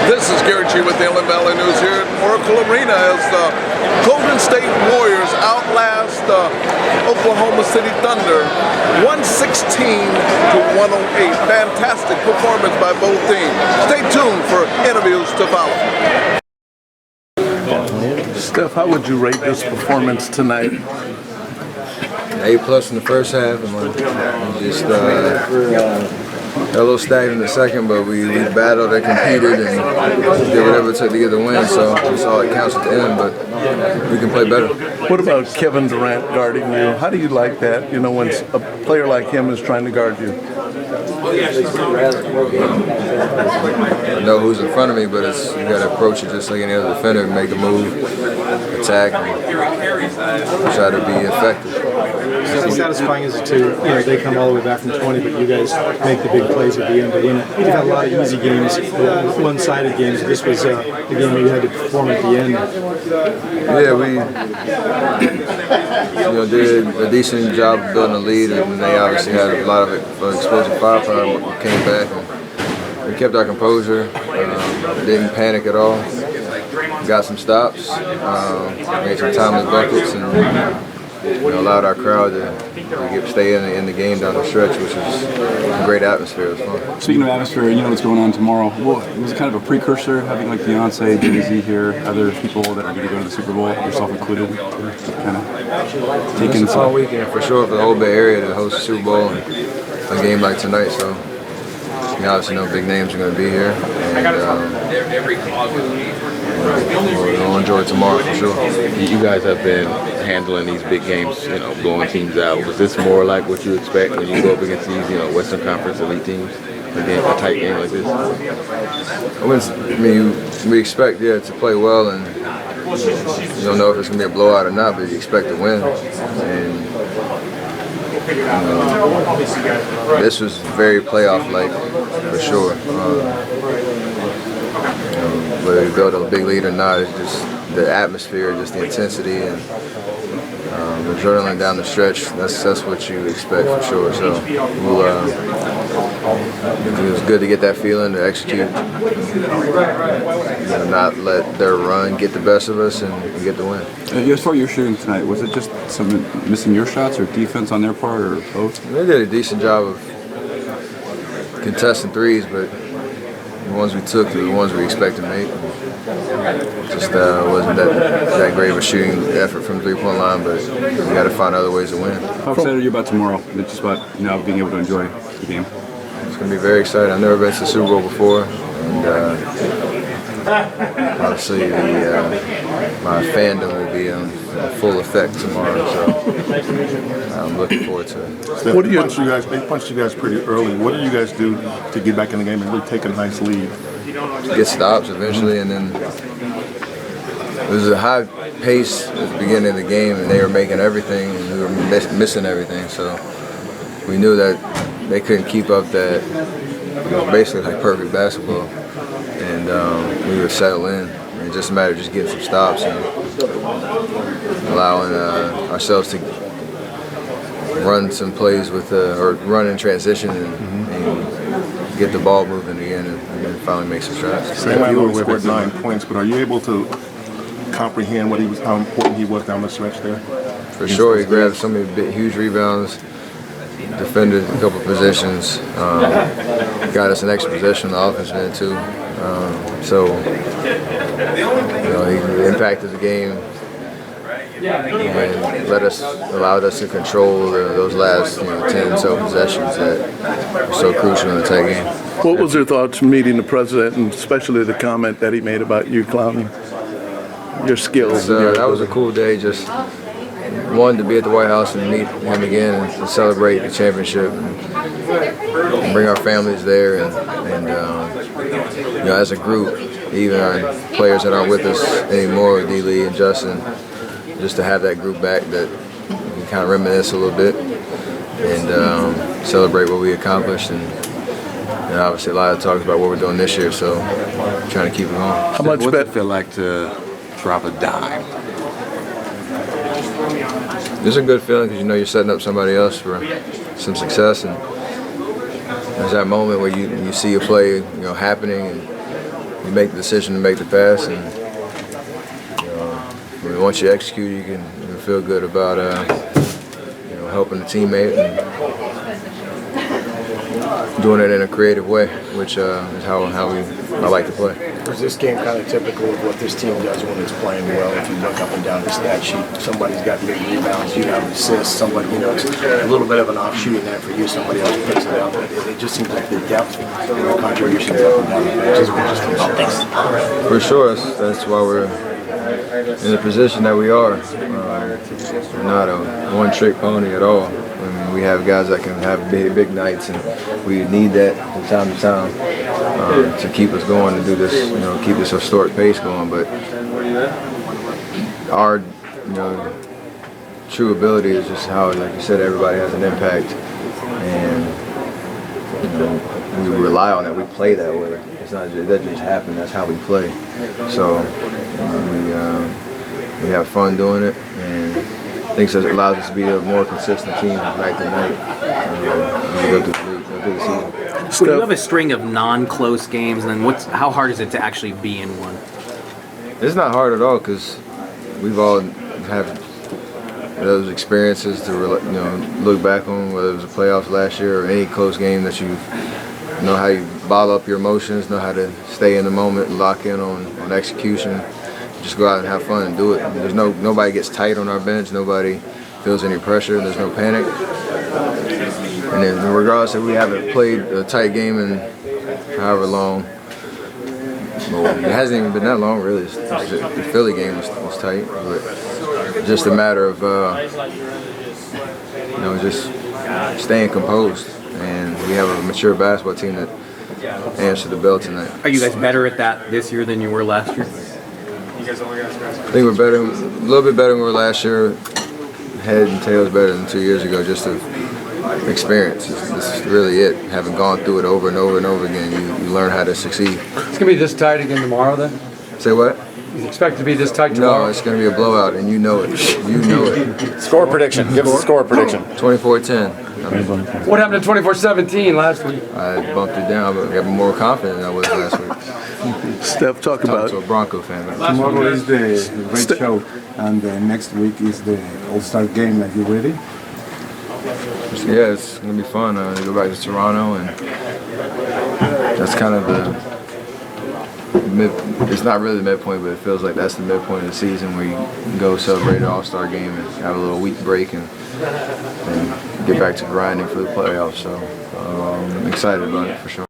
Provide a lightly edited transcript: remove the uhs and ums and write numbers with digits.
This is Gary G with the Inland Valley News here at Oracle Arena as the Golden State Warriors outlast the Oklahoma City Thunder 116 to 108. Fantastic performance by both teams. Stay tuned for interviews to follow. Steph, how would you rate this performance tonight? A+ in the first half, and just got a little stagnant in the second, but we battled and competed and did whatever it took to get the win. So that's all that counts at the end, but we can play better. What about Kevin Durant guarding you? How do you like that? You know, when a player like him is trying to guard you. I know who's in front of me, but you got to approach it just like any other defender, make a move, attack, and try to be effective. How satisfying is it to, they come all the way back from 20, but you guys make the big plays at the end to win it? You've had a lot of easy games, one-sided games. This was a game where you had to perform at the end. Yeah, we did a decent job of building a lead, and they obviously had a lot of explosive firepower. We came back and we kept our composure, didn't panic at all, got some stops, made some timely buckets, and allowed our crowd to stay in the game down the stretch, which was a great atmosphere. It was fun. Speaking of atmosphere, you know what's going on tomorrow. Well, it was kind of a precursor, having like Beyonce, Jay-Z here, other people that are going to go to the Super Bowl, yourself included, kind of taking it's a fun weekend for sure for the whole Bay Area to host the Super Bowl and a game like tonight. So you obviously know big names are going to be here, and we'll enjoy it tomorrow for sure. You guys have been handling these big games, blowing teams out. Was this more like what you expect when you go up against these, Western Conference elite teams? A tight game like this? We expect, to play well, and you don't know if it's going to be a blowout or not, but you expect to win. And this was very playoff-like for sure. Whether we build a big lead or not, it's just the atmosphere, just the intensity, and the adrenaline down the stretch. That's what you expect for sure. So it was good to get that feeling, to execute, not let their run get the best of us, and get the win. As far as your shooting tonight, was it just some missing your shots, or defense on their part, or both? They did a decent job of contesting threes, but the ones we took were the ones we expected to make. Just wasn't that great of a shooting effort from the three-point line, but we got to find other ways to win. How excited are you about tomorrow? Just about being able to enjoy the game. It's going to be very exciting. I've never been to the Super Bowl before, and obviously my fandom will be in full effect tomorrow. So I'm looking forward to it. What do you guys? They punched you guys pretty early. What do you guys do to get back in the game and really take a nice lead? Get stops eventually, and then it was a high pace at the beginning of the game, and they were making everything, and we were missing everything. So we knew that they couldn't keep up that, basically like perfect basketball, and we would settle in. It just mattered just getting some stops and allowing ourselves to run some plays with or run in transition and get the ball moving again, and then finally make some shots. You only scored 9 points, but are you able to comprehend how important he was down the stretch there? For sure, he grabbed so many huge rebounds, defended a couple positions, got us an extra possession on the offense end too. He impacted the game and allowed us to control those last 10 or so possessions that were so crucial in the tight game. What was your thoughts meeting the president, and especially the comment that he made about you clowning your skills? That was a cool day. Just wanted to be at the White House and meet him again and celebrate the championship and bring our families there, and as a group, even our players that aren't with us anymore, D. Lee and Justin, just to have that group back, that we kind of reminisce a little bit and celebrate what we accomplished, and obviously a lot of talks about what we're doing this year, so trying to keep it going. How much does it feel like to drop a dime? It's a good feeling because you're setting up somebody else for some success, and there's that moment where you see a play happening, and you make the decision to make the pass, and once you execute, you can feel good about helping the teammate and doing it in a creative way, which is how I like to play. Is this game kind of typical of what this team does when it's playing well? If you look up and down the stat sheet, somebody's got big rebounds, you have assists, somebody, it's a little bit of an off shooting night for you, somebody else picks it up. It just seems like the depth and the contributions up and down the bench is what just For sure, that's why we're in the position that we are. We're not a one-trick pony at all. I mean, we have guys that can have big nights, and we need that from time to time to keep us going and do this, keep this historic pace going. But our, true ability is just how, like you said, everybody has an impact, and we rely on that. We play that way. It's not just, that just happened. That's how we play. So we have fun doing it, and I think it allows us to be a more consistent team night to night as we go through the season. When you have a string of non-close games, then how hard is it to actually be in one? It's not hard at all because we've all had those experiences to look back on, whether it was the playoffs last year or any close game that you know how you bottle up your emotions, know how to stay in the moment, lock in on execution. Just go out and have fun and do it. There's nobody gets tight on our bench. Nobody feels any pressure. There's no panic. And then regardless if we haven't played a tight game in however long, well, it hasn't even been that long really. The Philly game was tight, but just a matter of just staying composed. And we have a mature basketball team that answered the bell tonight. Are you guys better at that this year than you were last year? I think we're better, a little bit better than we were last year. Head and tails better than 2 years ago, just of experience. This is really it. Having gone through it over and over and over again, you learn how to succeed. It's going to be this tight again tomorrow then? Say what? You expect it to be this tight tomorrow? No, it's going to be a blowout, and you know it. You know it. Score prediction. Give us a score prediction. 24-10. What happened to 24-17 last week? I bumped it down, but I got more confident than I was last week. Steph, talk Talking about to a Bronco fan. Tomorrow is the great show, and next week is the All-Star game. Are you ready? Yeah, it's going to be fun to go back to Toronto, and that's kind of it's not really the midpoint, but it feels like that's the midpoint of the season where you can go celebrate an All-Star game and have a little week break and get back to grinding for the playoffs. So I'm excited about it for sure.